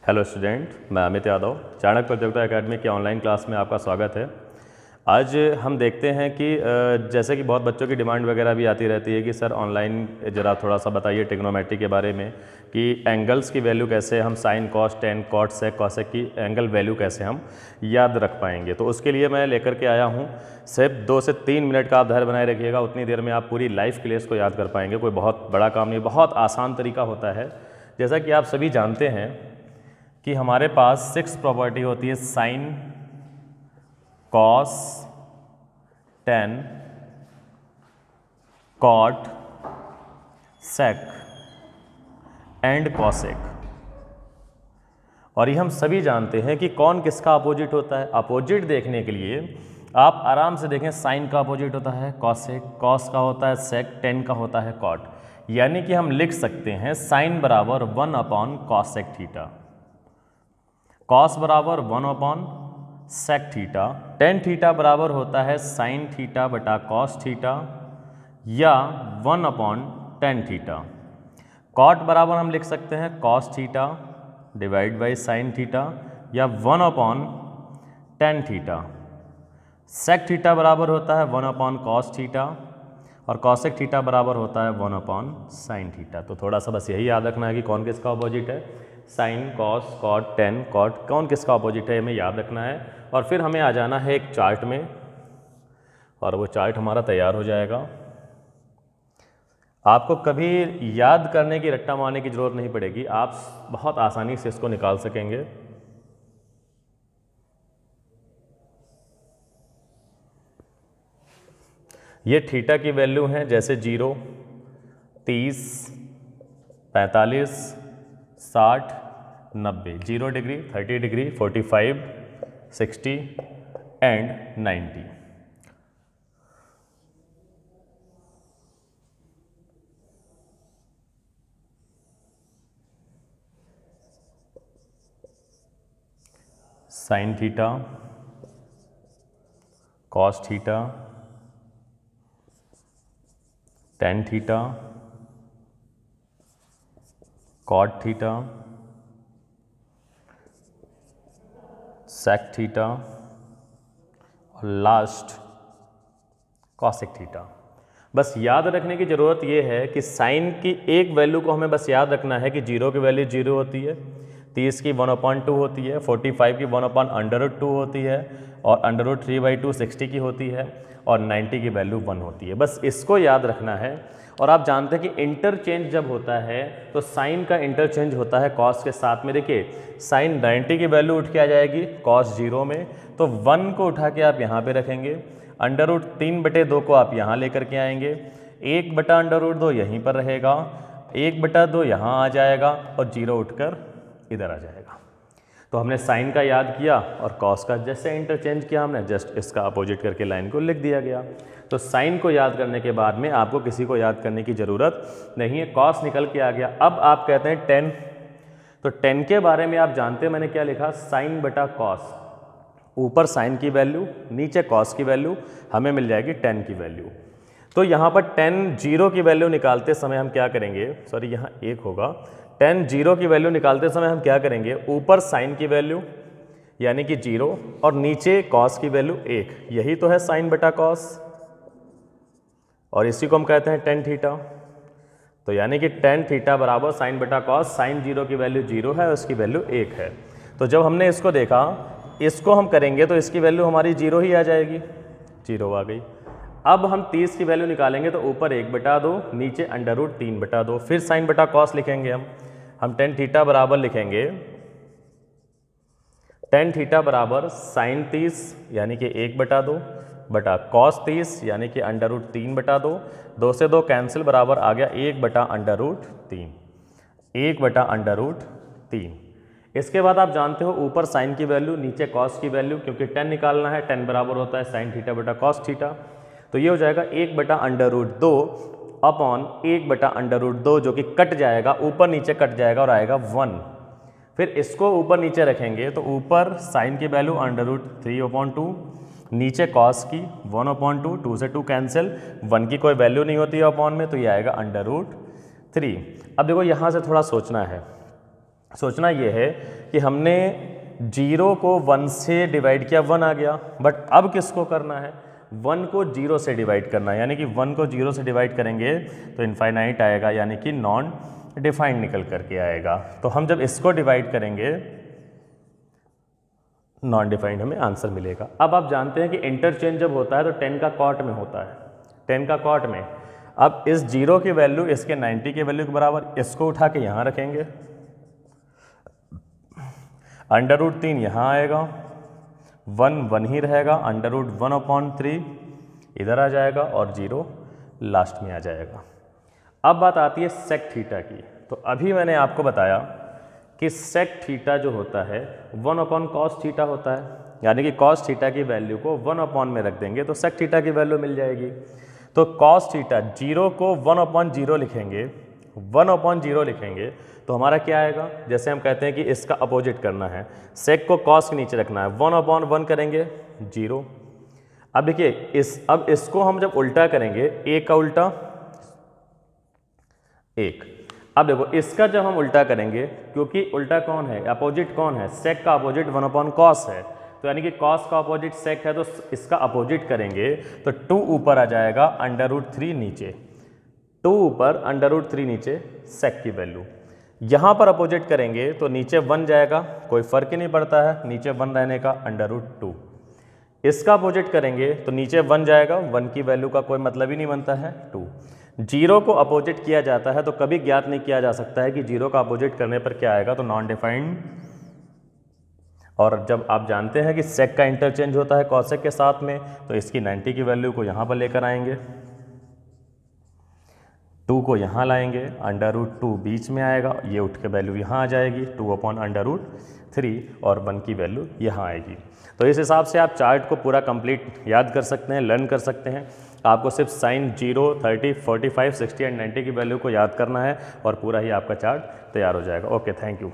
Hello student, मैं अमित यादव। चाणक्य प्रतियोगिता academy की ऑनलाइन क्लास में आपका स्वागत है। आज हम देखते हैं कि जैसे कि बहुत बच्चों की डिमांड वगैरह भी आती रहती है कि सर ऑनलाइन ज़रा थोड़ा सा बताइए ट्रिग्नोमेट्री के बारे में कि एंगल्स की वैल्यू कैसे हम sine cos tan cot sec cosec की एंगल वैल्यू कैसे हम याद रख पाएंगे। तो उसके लिए मैं लेकर के आया हूँ। सिर्फ 2 से 3 मिनट का आप धैर्य बनाए रखिएगा, उतनी देर में आप पूरी लाइफ क्लास को याद कर पाएंगे। कोई बहुत बड़ा काम नहीं, बहुत आसान तरीका होता है। जैसा कि आप सभी जानते हैं कि हमारे पास 6 प्रॉपर्टी होती है, sine cos tan cot sec and cosec. और ये हम सभी जानते हैं कि कौन किसका अपोजिट होता है। अपोजिट देखने के लिए आप आराम से देखें, साइन का अपोजिट होता है कॉसेक, कॉस का होता है सेक, टेन का होता है कॉट। यानी कि हम लिख सकते हैं साइन बराबर 1 अपॉन कॉसेक थीटा, कॉस बराबर 1 upon sec theta, tan theta बराबर होता है साइन थीटा बटा कॉस थीटा या 1 अपॉन टेन थीटा। कॉट बराबर हम लिख सकते हैं cos theta divide by sine theta या 1 upon tan theta. Sec theta बराबर होता है 1 अपॉन कॉस थीटा और कॉसेक थीटा बराबर होता है 1 अपॉन साइन थीटा। तो थोड़ा सा बस यही याद रखना है कि कौन किसका अपोजिट है। Sine cos cot tan cot कौन किसका अपोजिट है, हमें याद रखना है। और फिर हमें आ जाना है एक चार्ट में और वो चार्ट हमारा तैयार हो जाएगा। आपको कभी याद करने की रट्टा मारने की ज़रूरत नहीं पड़ेगी, आप बहुत आसानी से इसको निकाल सकेंगे। ये थीटा की वैल्यू है, जैसे 0, 30, 45, 60, 90, 0 degree, 30 degree, 45, 60 and 90। Sine theta, cos theta, tan theta, cot theta, sec theta और लास्ट कॉसेक थीटा। बस याद रखने की ज़रूरत ये है कि साइन की एक वैल्यू को हमें बस याद रखना है कि 0 की वैल्यू 0 होती है, 30 की 1/2 होती है, 45 की 1/√2 होती है और √3/2 60 की होती है और 90 की वैल्यू 1 होती है। बस इसको याद रखना है। और आप जानते हैं कि इंटरचेंज जब होता है तो साइन का इंटरचेंज होता है कॉस के साथ में। देखिए साइन 90 की वैल्यू उठ के आ जाएगी कॉस 0 में, तो 1 को उठा के आप यहाँ पे रखेंगे, √3/2 को आप यहाँ लेकर के आएंगे, 1/√2 यहीं पर रहेगा, 1/2 यहाँ आ जाएगा और 0 उठकर इधर आ जाएगा। तो हमने साइन का याद किया और कॉस का जैसे इंटरचेंज किया हमने, जस्ट इसका अपोजिट करके लाइन को लिख दिया गया। तो साइन को याद करने के बाद में आपको किसी को याद करने की ज़रूरत नहीं है। कॉस निकल के आ गया। अब आप कहते हैं 10, तो 10 के बारे में आप जानते हैं मैंने क्या लिखा, साइन बटा कॉस। ऊपर साइन की वैल्यू, नीचे कॉस की वैल्यू, हमें मिल जाएगी 10 की वैल्यू। तो यहाँ पर 10 0 की वैल्यू निकालते समय हम क्या करेंगे, सॉरी यहाँ 1 होगा, 10 0 की वैल्यू निकालते समय हम क्या करेंगे, ऊपर साइन की वैल्यू यानी कि 0 और नीचे कॉस की वैल्यू 1, यही तो है साइन बटा कॉस और इसी को हम कहते हैं टेन थीटा। तो यानी कि टेन थीटा बराबर साइन बटा कॉस, साइन 0 की वैल्यू 0 है, उसकी वैल्यू 1 है। तो जब हमने इसको देखा, इसको हम करेंगे तो इसकी वैल्यू हमारी 0 ही आ जाएगी, 0 आ गई। अब हम 30 की वैल्यू निकालेंगे तो ऊपर 1/2, नीचे √3/2, फिर साइन बटा कॉस लिखेंगे हम टेन थीटा बराबर लिखेंगे टेन थीटा बराबर साइन 30 यानी कि 1/2 बटा कॉस 30 यानी कि √3/2, 2 से 2 कैंसिल बराबर आ गया 1/√3, 1/√3। इसके बाद आप जानते हो ऊपर साइन की वैल्यू नीचे कॉस की वैल्यू, क्योंकि 10 निकालना है, 10 बराबर होता है साइन थीटा बटा कॉस थीटा। तो ये हो जाएगा 1/√2 अपॉन 1/√2 जो कि कट जाएगा, ऊपर नीचे कट जाएगा और आएगा 1। फिर इसको ऊपर नीचे रखेंगे तो ऊपर साइन की वैल्यू √3/2, नीचे कॉस की 1/2, 2 से 2 कैंसिल, 1 की कोई वैल्यू नहीं होती है अपॉन में, तो ये आएगा √3। अब देखो यहाँ से थोड़ा सोचना है, सोचना ये है कि हमने 0 को 1 से डिवाइड किया, 1 आ गया, बट अब किसको करना है, 1 को 0 से डिवाइड करना है, यानी कि 1 को 0 से डिवाइड करेंगे तो इनफाइनाइट आएगा, यानी कि नॉन डिफाइंड निकल करके आएगा। तो हम जब इसको डिवाइड करेंगे नॉन डिफाइंड हमें आंसर मिलेगा। अब आप जानते हैं कि इंटरचेंज जब होता है तो 10 का कॉट में होता है, 10 का कॉट में। अब इस 0 की वैल्यू इसके 90 के वैल्यू के बराबर, इसको उठा के यहाँ रखेंगे, √3 यहाँ आएगा, 1 ही रहेगा, √1/3 इधर आ जाएगा और 0 लास्ट में आ जाएगा। अब बात आती है सेक थीटा की। तो अभी मैंने आपको बताया कि सेक थीटा जो होता है 1/cos थीटा होता है, यानी कि cos थीटा की वैल्यू को 1 में रख देंगे तो सेक थीटा की वैल्यू मिल जाएगी। तो cos थीटा 0 को 1/0 लिखेंगे, 1/0 लिखेंगे तो हमारा क्या आएगा, जैसे हम कहते हैं कि इसका अपोजिट करना है, सेक को cos के नीचे रखना है, 1/1 करेंगे 0। अब देखिए अब इसको हम जब उल्टा करेंगे, 1 का उल्टा 1। अब देखो इसका जब हम उल्टा करेंगे, क्योंकि उल्टा कौन है, अपोजिट कौन है, सेक का अपोजिट 1/cos है, तो यानी कि cos का अपोजिट सेक है, तो इसका अपोजिट करेंगे तो 2 ऊपर आ जाएगा, √3 नीचे, 2 ऊपर √3 नीचे सेक की वैल्यू। यहाँ पर अपोजिट करेंगे तो नीचे 1 जाएगा, कोई फर्क ही नहीं पड़ता है, नीचे 1 रहने का, √2। इसका अपोजिट करेंगे तो नीचे 1 जाएगा, 1 की वैल्यू का कोई मतलब ही नहीं बनता है, 2। 0 को अपोजिट किया जाता है तो कभी ज्ञात नहीं किया जा सकता है कि 0 का अपोजिट करने पर क्या आएगा, तो नॉन डिफाइंड। और जब आप जानते हैं कि सेक का इंटरचेंज होता है कॉसेक के साथ में, तो इसकी 90 की वैल्यू को यहाँ पर लेकर आएंगे, 2 को यहाँ लाएंगे, √2 बीच में आएगा, ये उठ के वैल्यू यहाँ आ जाएगी, 2/√3 और 1 की वैल्यू यहाँ आएगी। तो इस हिसाब से आप चार्ट को पूरा कंप्लीट याद कर सकते हैं, लर्न कर सकते हैं। आपको सिर्फ साइन 0, 30, 45, 60 एंड 90 की वैल्यू को याद करना है और पूरा ही आपका चार्ट तैयार हो जाएगा। Okay, thank you.